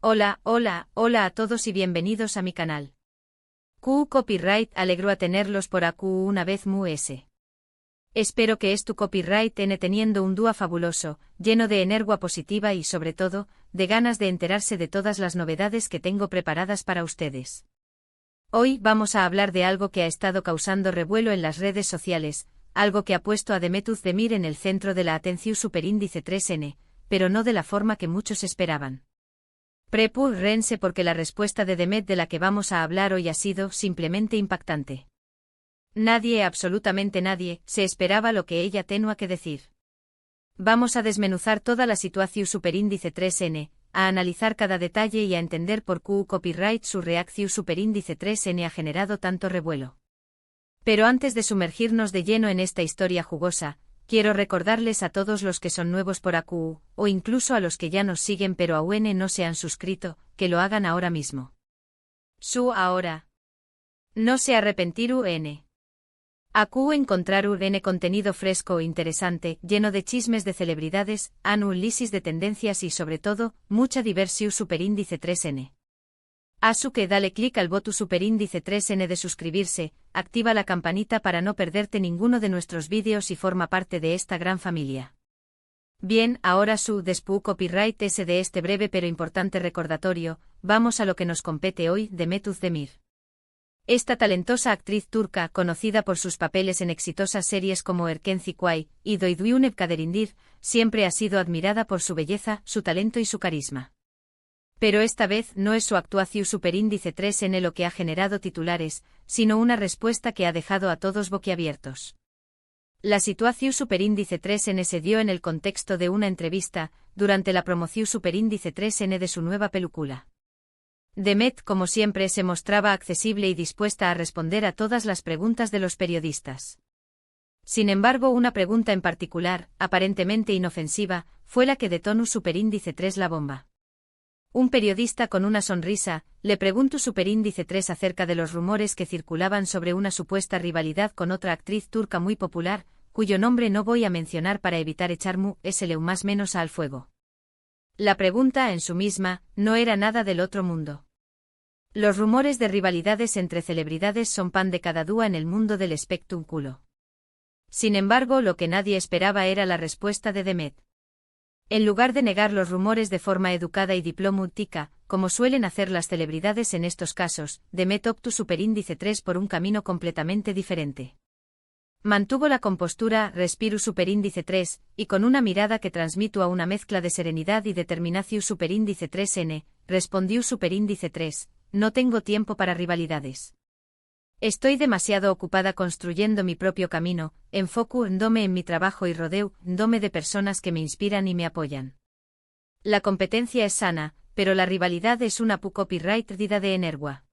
Hola a todos y bienvenidos a mi canal. Q Copyright alegro a tenerlos por AQ una vez S. Espero que tu copyright teniendo un dúo fabuloso, lleno de energía positiva y sobre todo, de ganas de enterarse de todas las novedades que tengo preparadas para ustedes. Hoy vamos a hablar de algo que ha estado causando revuelo en las redes sociales, algo que ha puesto a Demet Özdemir en el centro de la atención superíndice 3N, pero no de la forma que muchos esperaban. Prepárense porque la respuesta de Demet de la que vamos a hablar hoy ha sido simplemente impactante. Nadie, absolutamente nadie, se esperaba lo que ella tenía que decir. Vamos a desmenuzar toda la situación superíndice 3N, a analizar cada detalle y a entender por qué copyright su reacción superíndice 3N ha generado tanto revuelo. Pero antes de sumergirnos de lleno en esta historia jugosa, quiero recordarles a todos los que son nuevos por AQ, o incluso a los que ya nos siguen pero aún no se han suscrito, que lo hagan ahora mismo. Ahora. No se arrepentir AQ encontrar contenido fresco e interesante, lleno de chismes de celebridades, análisis de tendencias y sobre todo, mucha diversión superíndice 3N. Que dale clic al botón superíndice 3N de suscribirse, activa la campanita para no perderte ninguno de nuestros vídeos y forma parte de esta gran familia. Bien, ahora después copyright de este breve pero importante recordatorio, vamos a lo que nos compete hoy, Demet Özdemir. Esta talentosa actriz turca, conocida por sus papeles en exitosas series como Erken Zikay y Doyduğun Kaderimdir, siempre ha sido admirada por su belleza, su talento y su carisma. Pero esta vez no es su actuación superíndice 3N lo que ha generado titulares, sino una respuesta que ha dejado a todos boquiabiertos. La situación superíndice 3N se dio en el contexto de una entrevista, durante la promoción superíndice 3N de su nueva película. Demet, como siempre, se mostraba accesible y dispuesta a responder a todas las preguntas de los periodistas. Sin embargo, una pregunta en particular, aparentemente inofensiva, fue la que detonó superíndice 3 la bomba. Un periodista con una sonrisa, le preguntó superíndice 3 acerca de los rumores que circulaban sobre una supuesta rivalidad con otra actriz turca muy popular, cuyo nombre no voy a mencionar para evitar echar más menos al fuego. La pregunta en su misma, no era nada del otro mundo. Los rumores de rivalidades entre celebridades son pan de cada día en el mundo del espectáculo. Sin embargo, lo que nadie esperaba era la respuesta de Demet. En lugar de negar los rumores de forma educada y diplomática, como suelen hacer las celebridades en estos casos, Demet optó superíndice 3 por un camino completamente diferente. Mantuvo la compostura, respiro superíndice 3, y con una mirada que transmitió a una mezcla de serenidad y determinación superíndice 3N, respondió superíndice 3, no tengo tiempo para rivalidades. Estoy demasiado ocupada construyendo mi propio camino, enfocándome en mi trabajo y rodeándome de personas que me inspiran y me apoyan. La competencia es sana, pero la rivalidad es una copyright dida de energía.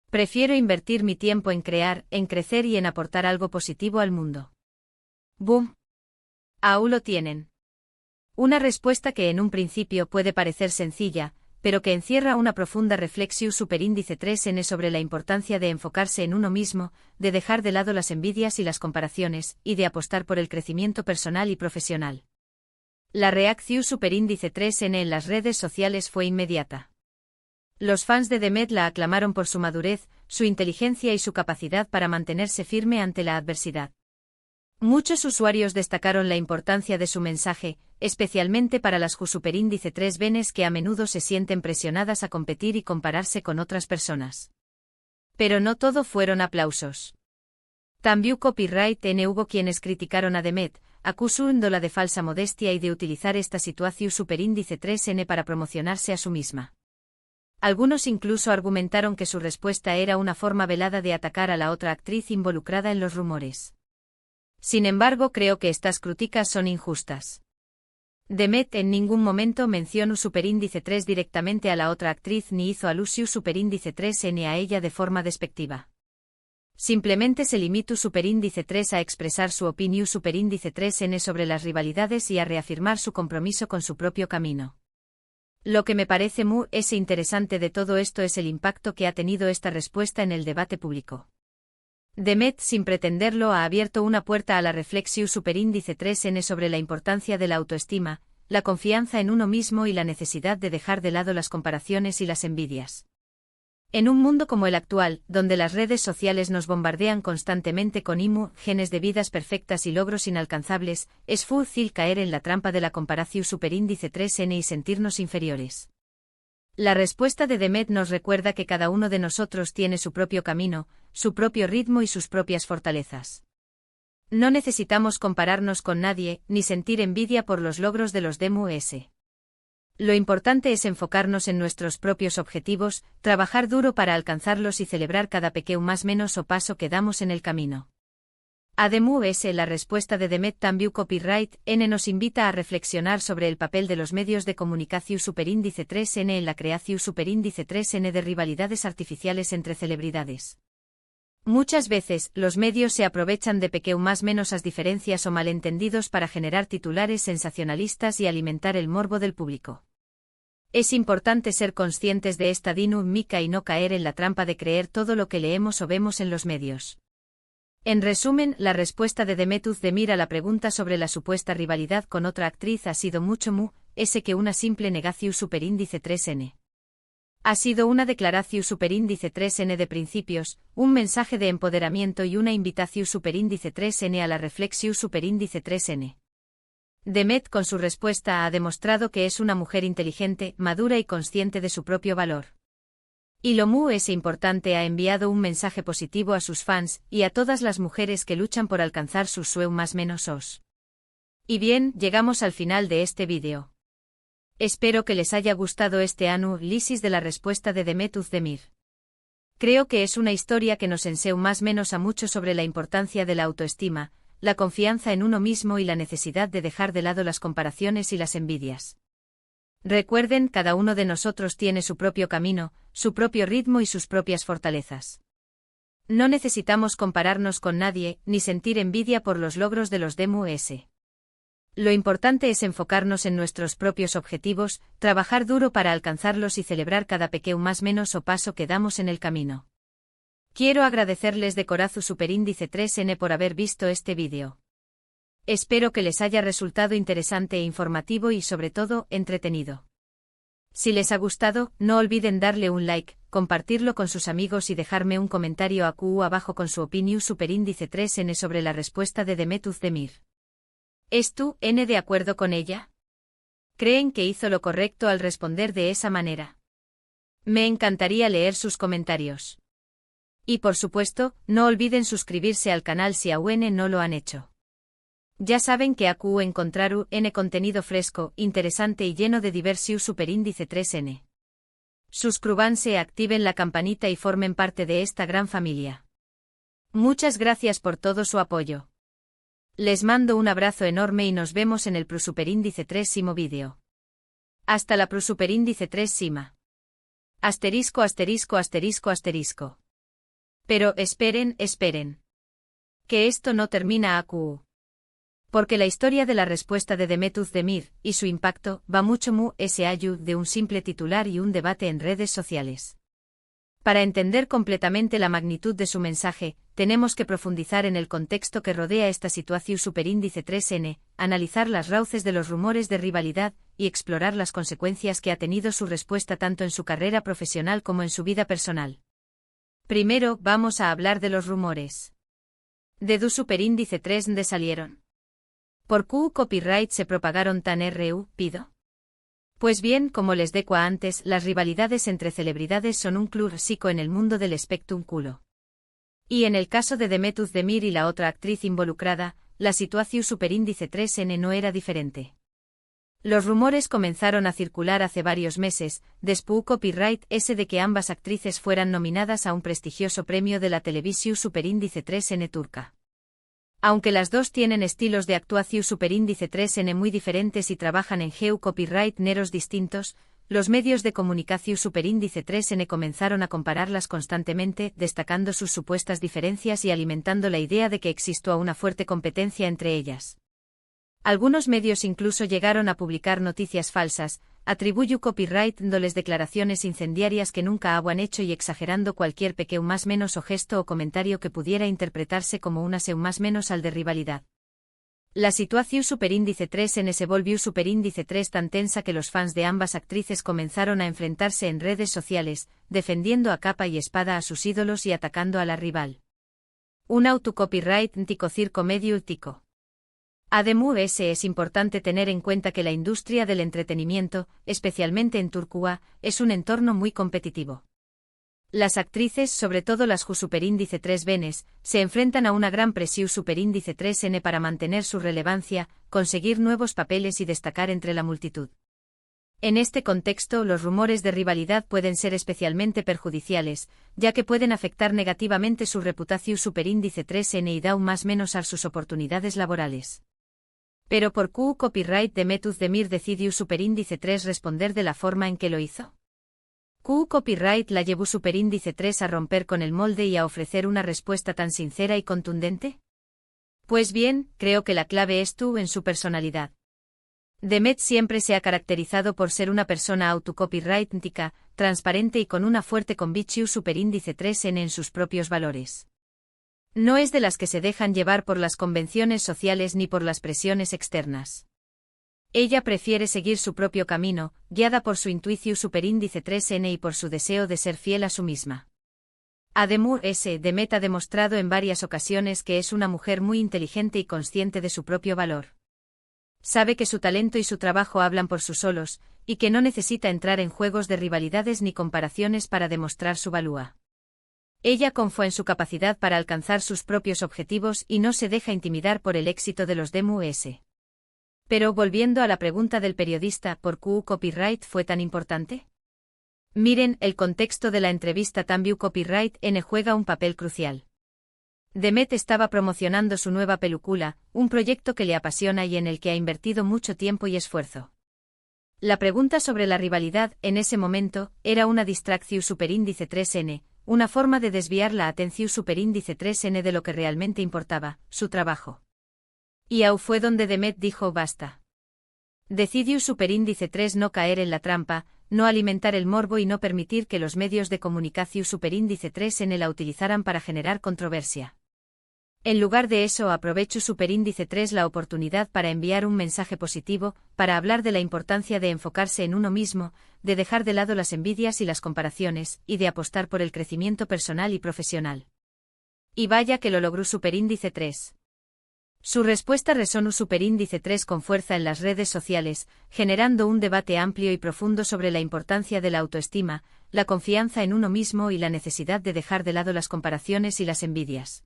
Prefiero invertir mi tiempo en crear, en crecer y en aportar algo positivo al mundo. ¡Boom! Aún lo tienen. Una respuesta que en un principio puede parecer sencilla, pero que encierra una profunda reflexión superíndice 3N sobre la importancia de enfocarse en uno mismo, de dejar de lado las envidias y las comparaciones, y de apostar por el crecimiento personal y profesional. La reacción superíndice 3N en las redes sociales fue inmediata. Los fans de Demet la aclamaron por su madurez, su inteligencia y su capacidad para mantenerse firme ante la adversidad. Muchos usuarios destacaron la importancia de su mensaje, especialmente para las superíndice 3 venes que a menudo se sienten presionadas a competir y compararse con otras personas. Pero no todo fueron aplausos. También copyright hubo quienes criticaron a Demet, acusándola de falsa modestia y de utilizar esta situación superíndice 3N para promocionarse a sí misma. Algunos incluso argumentaron que su respuesta era una forma velada de atacar a la otra actriz involucrada en los rumores. Sin embargo, creo que estas críticas son injustas. Demet en ningún momento mencionó superíndice 3 directamente a la otra actriz ni hizo alusión superíndice 3N a ella de forma despectiva. Simplemente se limitó superíndice 3 a expresar su opinión superíndice 3N sobre las rivalidades y a reafirmar su compromiso con su propio camino. Lo que me parece interesante de todo esto es el impacto que ha tenido esta respuesta en el debate público. Demet, sin pretenderlo, ha abierto una puerta a la reflexión superíndice 3N sobre la importancia de la autoestima, la confianza en uno mismo y la necesidad de dejar de lado las comparaciones y las envidias. En un mundo como el actual, donde las redes sociales nos bombardean constantemente con imágenes de vidas perfectas y logros inalcanzables, es fácil caer en la trampa de la comparación superíndice 3N y sentirnos inferiores. La respuesta de Demet nos recuerda que cada uno de nosotros tiene su propio camino, su propio ritmo y sus propias fortalezas. No necesitamos compararnos con nadie, ni sentir envidia por los logros de los demás. Lo importante es enfocarnos en nuestros propios objetivos, trabajar duro para alcanzarlos y celebrar cada pequeño más menos o paso que damos en el camino. Además, la respuesta de Demet también Copyright N nos invita a reflexionar sobre el papel de los medios de comunicación superíndice 3N en la creación superíndice 3N de rivalidades artificiales entre celebridades. Muchas veces, los medios se aprovechan de pequeño más menos as diferencias o malentendidos para generar titulares sensacionalistas y alimentar el morbo del público. Es importante ser conscientes de esta dinámica y no caer en la trampa de creer todo lo que leemos o vemos en los medios. En resumen, la respuesta de Demet Özdemir a la pregunta sobre la supuesta rivalidad con otra actriz ha sido mucho más que una simple negación superíndice 3N. Ha sido una declaración superíndice 3N de principios, un mensaje de empoderamiento y una invitación superíndice 3N a la reflexión superíndice 3N. Demet con su respuesta ha demostrado que es una mujer inteligente, madura y consciente de su propio valor. Y lo más importante, ha enviado un mensaje positivo a sus fans y a todas las mujeres que luchan por alcanzar sus sueños más menos. Y bien, llegamos al final de este vídeo. Espero que les haya gustado este análisis de la respuesta de Demet Özdemir. Creo que es una historia que nos enseña más menos a mucho sobre la importancia de la autoestima, la confianza en uno mismo y la necesidad de dejar de lado las comparaciones y las envidias. Recuerden, cada uno de nosotros tiene su propio camino, su propio ritmo y sus propias fortalezas. No necesitamos compararnos con nadie, ni sentir envidia por los logros de los demás. Lo importante es enfocarnos en nuestros propios objetivos, trabajar duro para alcanzarlos y celebrar cada pequeño más menos o paso que damos en el camino. Quiero agradecerles de corazón superíndice 3N por haber visto este vídeo. Espero que les haya resultado interesante e informativo y sobre todo, entretenido. Si les ha gustado, no olviden darle un like, compartirlo con sus amigos y dejarme un comentario abajo con su opinión superíndice 3N sobre la respuesta de Demet Özdemir. ¿Están de acuerdo con ella? ¿Creen que hizo lo correcto al responder de esa manera? Me encantaría leer sus comentarios. Y por supuesto, no olviden suscribirse al canal si aún no lo han hecho. Ya saben que encontraru contenido fresco, interesante y lleno de diversión superíndice 3N. Suscríbanse, activen la campanita y formen parte de esta gran familia. Muchas gracias por todo su apoyo. Les mando un abrazo enorme y nos vemos en el superíndice 3 vídeo. Hasta la superíndice 3. Asterisco asterisco asterisco asterisco. Pero esperen. Que esto no termina porque la historia de la respuesta de Demet Özdemir y su impacto va mucho más allá de un simple titular y un debate en redes sociales. Para entender completamente la magnitud de su mensaje, tenemos que profundizar en el contexto que rodea esta situación superíndice 3N, analizar las raíces de los rumores de rivalidad y explorar las consecuencias que ha tenido su respuesta tanto en su carrera profesional como en su vida personal. Primero, vamos a hablar de los rumores. ¿De du superíndice 3 salieron? ¿Por qué copyright se propagaron tan rápido? Pues bien, como les decía antes, las rivalidades entre celebridades son un clásico en el mundo del espectáculo. Y en el caso de Demet Özdemir y la otra actriz involucrada, la situación superíndice 3N no era diferente. Los rumores comenzaron a circular hace varios meses, después copyright de que ambas actrices fueran nominadas a un prestigioso premio de la televisión superíndice 3N turca. Aunque las dos tienen estilos de actuación superíndice 3N muy diferentes y trabajan en copyright neros distintos, los medios de comunicación superíndice 3N comenzaron a compararlas constantemente, destacando sus supuestas diferencias y alimentando la idea de que existía una fuerte competencia entre ellas. Algunos medios incluso llegaron a publicar noticias falsas, atribuyu copyright dándoles declaraciones incendiarias que nunca habían hecho y exagerando cualquier pequeño más menos o gesto o comentario que pudiera interpretarse como una seu más menos al de rivalidad. La situación superíndice 3N se volvió superíndice 3 tan tensa que los fans de ambas actrices comenzaron a enfrentarse en redes sociales, defendiendo a capa y espada a sus ídolos y atacando a la rival. Un autocopyright tico circo medio tico. Además es importante tener en cuenta que la industria del entretenimiento, especialmente en Turquía, es un entorno muy competitivo. Las actrices, sobre todo las superíndice 3 venes, se enfrentan a una gran presión superíndice 3N para mantener su relevancia, conseguir nuevos papeles y destacar entre la multitud. En este contexto, los rumores de rivalidad pueden ser especialmente perjudiciales, ya que pueden afectar negativamente su reputación superíndice 3N y aún más menos a sus oportunidades laborales. Pero ¿por qué copyright Demet Özdemir decidió superíndice 3 responder de la forma en que lo hizo? Q Copyright la llevó superíndice 3 a romper con el molde y a ofrecer una respuesta tan sincera y contundente? Pues bien, creo que la clave estuvo en su personalidad. Demet siempre se ha caracterizado por ser una persona autocopyrightica, transparente y con una fuerte convicción superíndice 3N en sus propios valores. No es de las que se dejan llevar por las convenciones sociales ni por las presiones externas. Ella prefiere seguir su propio camino, guiada por su intuición superíndice 3N y por su deseo de ser fiel a sí misma. Además, Demet ha demostrado en varias ocasiones que es una mujer muy inteligente y consciente de su propio valor. Sabe que su talento y su trabajo hablan por sí solos, y que no necesita entrar en juegos de rivalidades ni comparaciones para demostrar su valía. Ella confía en su capacidad para alcanzar sus propios objetivos y no se deja intimidar por el éxito de los demás. Pero volviendo a la pregunta del periodista, ¿por qué copyright fue tan importante? Miren, el contexto de la entrevista también copyright N juega un papel crucial. Demet estaba promocionando su nueva película, un proyecto que le apasiona y en el que ha invertido mucho tiempo y esfuerzo. La pregunta sobre la rivalidad, en ese momento, era una distracción superíndice 3N, una forma de desviar la atención superíndice 3N de lo que realmente importaba, su trabajo. Y ahí fue donde Demet dijo basta. Decidió superíndice 3 no caer en la trampa, no alimentar el morbo y no permitir que los medios de comunicación superíndice 3N la utilizaran para generar controversia. En lugar de eso aprovechó superíndice 3 la oportunidad para enviar un mensaje positivo, para hablar de la importancia de enfocarse en uno mismo, de dejar de lado las envidias y las comparaciones, y de apostar por el crecimiento personal y profesional. Y vaya que lo logró superíndice 3. Su respuesta resonó superíndice 3 con fuerza en las redes sociales, generando un debate amplio y profundo sobre la importancia de la autoestima, la confianza en uno mismo y la necesidad de dejar de lado las comparaciones y las envidias.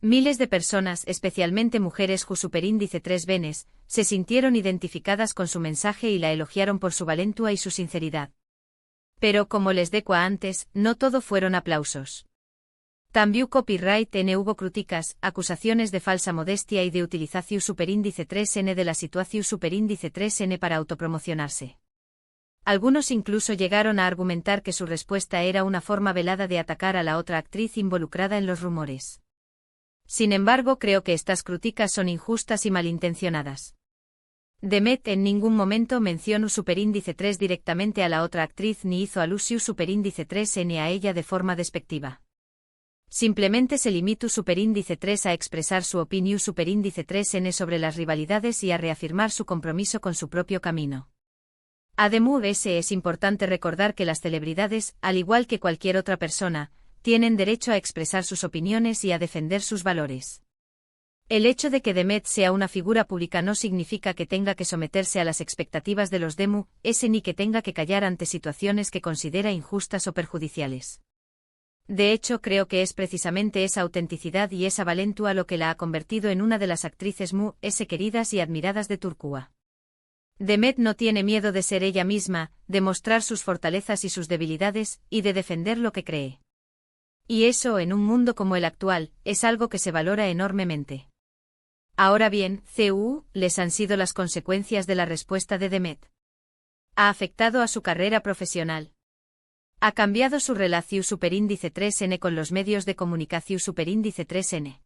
Miles de personas, especialmente mujeres superíndice 3 venes, se sintieron identificadas con su mensaje y la elogiaron por su valentía y su sinceridad. Pero como les decía antes, no todo fueron aplausos. También copyright N hubo críticas, acusaciones de falsa modestia y de utilización superíndice 3N de la situación superíndice 3N para autopromocionarse. Algunos incluso llegaron a argumentar que su respuesta era una forma velada de atacar a la otra actriz involucrada en los rumores. Sin embargo, creo que estas críticas son injustas y malintencionadas. Demet en ningún momento mencionó superíndice 3 directamente a la otra actriz ni hizo alusión superíndice 3N a ella de forma despectiva. Simplemente se limitó superíndice 3 a expresar su opinión superíndice 3N sobre las rivalidades y a reafirmar su compromiso con su propio camino. Además, es importante recordar que las celebridades, al igual que cualquier otra persona, tienen derecho a expresar sus opiniones y a defender sus valores. El hecho de que Demet sea una figura pública no significa que tenga que someterse a las expectativas de los demás, ni que tenga que callar ante situaciones que considera injustas o perjudiciales. De hecho, creo que es precisamente esa autenticidad y esa valentía lo que la ha convertido en una de las actrices queridas y admiradas de Turquía. Demet no tiene miedo de ser ella misma, de mostrar sus fortalezas y sus debilidades, y de defender lo que cree. Y eso, en un mundo como el actual, es algo que se valora enormemente. Ahora bien, ¿les han sido las consecuencias de la respuesta de Demet? ¿Ha afectado a su carrera profesional? ¿Ha cambiado su relación superíndice 3N con los medios de comunicación superíndice 3N?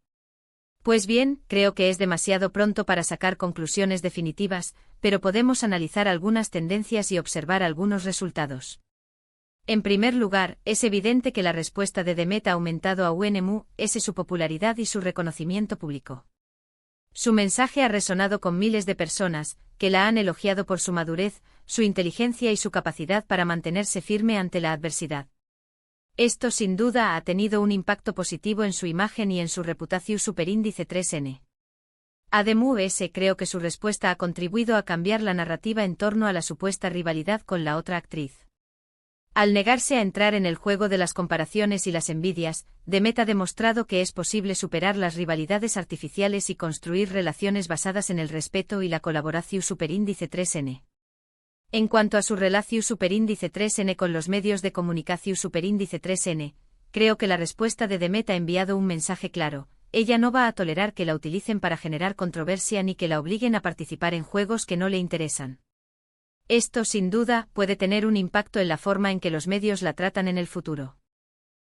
Pues bien, creo que es demasiado pronto para sacar conclusiones definitivas, pero podemos analizar algunas tendencias y observar algunos resultados. En primer lugar, es evidente que la respuesta de Demet ha aumentado a su popularidad y su reconocimiento público. Su mensaje ha resonado con miles de personas, que la han elogiado por su madurez, su inteligencia y su capacidad para mantenerse firme ante la adversidad. Esto sin duda ha tenido un impacto positivo en su imagen y en su reputación superíndice 3N. Además, creo que su respuesta ha contribuido a cambiar la narrativa en torno a la supuesta rivalidad con la otra actriz. Al negarse a entrar en el juego de las comparaciones y las envidias, Demet ha demostrado que es posible superar las rivalidades artificiales y construir relaciones basadas en el respeto y la colaboración superíndice 3N. En cuanto a su relación superíndice 3N con los medios de comunicación superíndice 3N, creo que la respuesta de Demet ha enviado un mensaje claro: ella no va a tolerar que la utilicen para generar controversia ni que la obliguen a participar en juegos que no le interesan. Esto, sin duda, puede tener un impacto en la forma en que los medios la tratan en el futuro.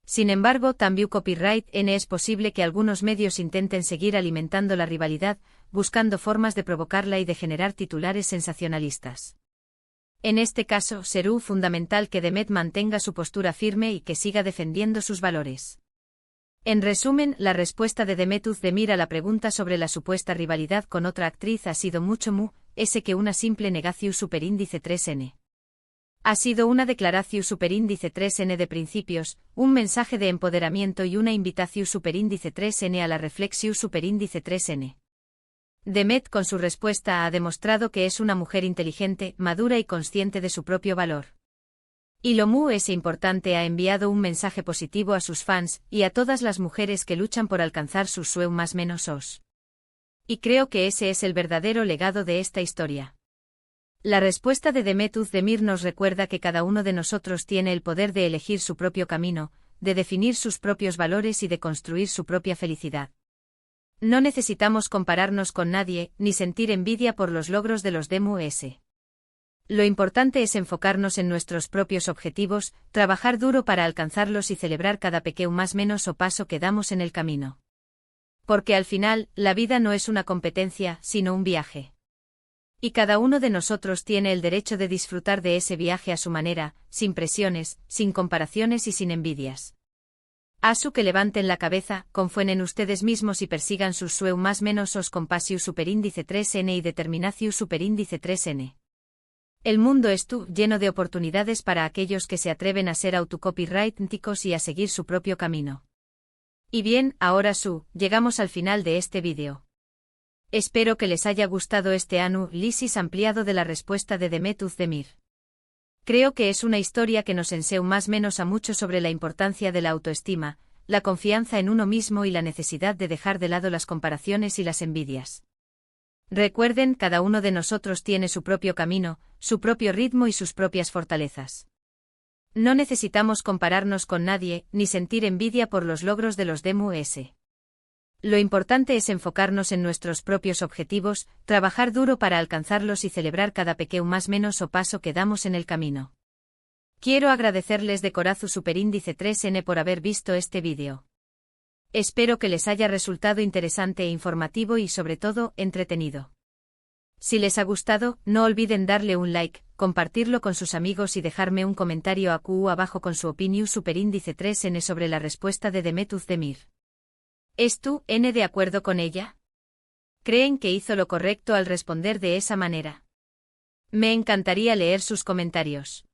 Sin embargo, también Copyright N es posible que algunos medios intenten seguir alimentando la rivalidad, buscando formas de provocarla y de generar titulares sensacionalistas. En este caso, será fundamental que Demet mantenga su postura firme y que siga defendiendo sus valores. En resumen, la respuesta de Demet Özdemir a la pregunta sobre la supuesta rivalidad con otra actriz ha sido mucho más que una simple negación superíndice 3N. Ha sido una declaración superíndice 3N de principios, un mensaje de empoderamiento y una invitación superíndice 3N a la reflexión superíndice 3N. Demet con su respuesta ha demostrado que es una mujer inteligente, madura y consciente de su propio valor. Y lo más importante, ha enviado un mensaje positivo a sus fans y a todas las mujeres que luchan por alcanzar sus sueños más menos. Y creo que ese es el verdadero legado de esta historia. La respuesta de Demet Özdemir nos recuerda que cada uno de nosotros tiene el poder de elegir su propio camino, de definir sus propios valores y de construir su propia felicidad. No necesitamos compararnos con nadie, ni sentir envidia por los logros de los demás. Lo importante es enfocarnos en nuestros propios objetivos, trabajar duro para alcanzarlos y celebrar cada pequeño más menos o paso que damos en el camino. Porque al final, la vida no es una competencia, sino un viaje. Y cada uno de nosotros tiene el derecho de disfrutar de ese viaje a su manera, sin presiones, sin comparaciones y sin envidias. Asu que levanten la cabeza, confíen en ustedes mismos y persigan sus sueños más menos os compasión superíndice 3N y determinación superíndice 3N. El mundo es lleno de oportunidades para aquellos que se atreven a ser autocopyrightísticos y a seguir su propio camino. Y bien, ahora llegamos al final de este vídeo. Espero que les haya gustado este análisis ampliado de la respuesta de Demet Özdemir. Creo que es una historia que nos enseña más menos a mucho sobre la importancia de la autoestima, la confianza en uno mismo y la necesidad de dejar de lado las comparaciones y las envidias. Recuerden, cada uno de nosotros tiene su propio camino, su propio ritmo y sus propias fortalezas. No necesitamos compararnos con nadie, ni sentir envidia por los logros de los demás. Lo importante es enfocarnos en nuestros propios objetivos, trabajar duro para alcanzarlos y celebrar cada pequeño más menos o paso que damos en el camino. Quiero agradecerles de corazón superíndice 3N por haber visto este vídeo. Espero que les haya resultado interesante e informativo y sobre todo, entretenido. Si les ha gustado, no olviden darle un like, compartirlo con sus amigos y dejarme un comentario abajo con su opinión superíndice 3N sobre la respuesta de Demet Özdemir. ¿Estás de acuerdo con ella? ¿Creen que hizo lo correcto al responder de esa manera? Me encantaría leer sus comentarios.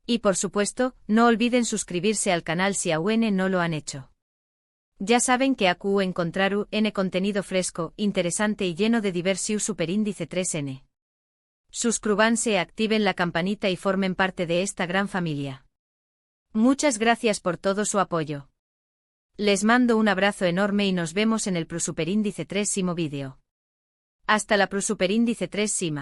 Y por supuesto, no olviden suscribirse al canal si aún no lo han hecho. Ya saben que encontraru contenido fresco, interesante y lleno de diversión superíndice 3N. Suscríbanse, activen la campanita y formen parte de esta gran familia. Muchas gracias por todo su apoyo. Les mando un abrazo enorme y nos vemos en el superíndice 3 vídeo. Hasta la superíndice 3.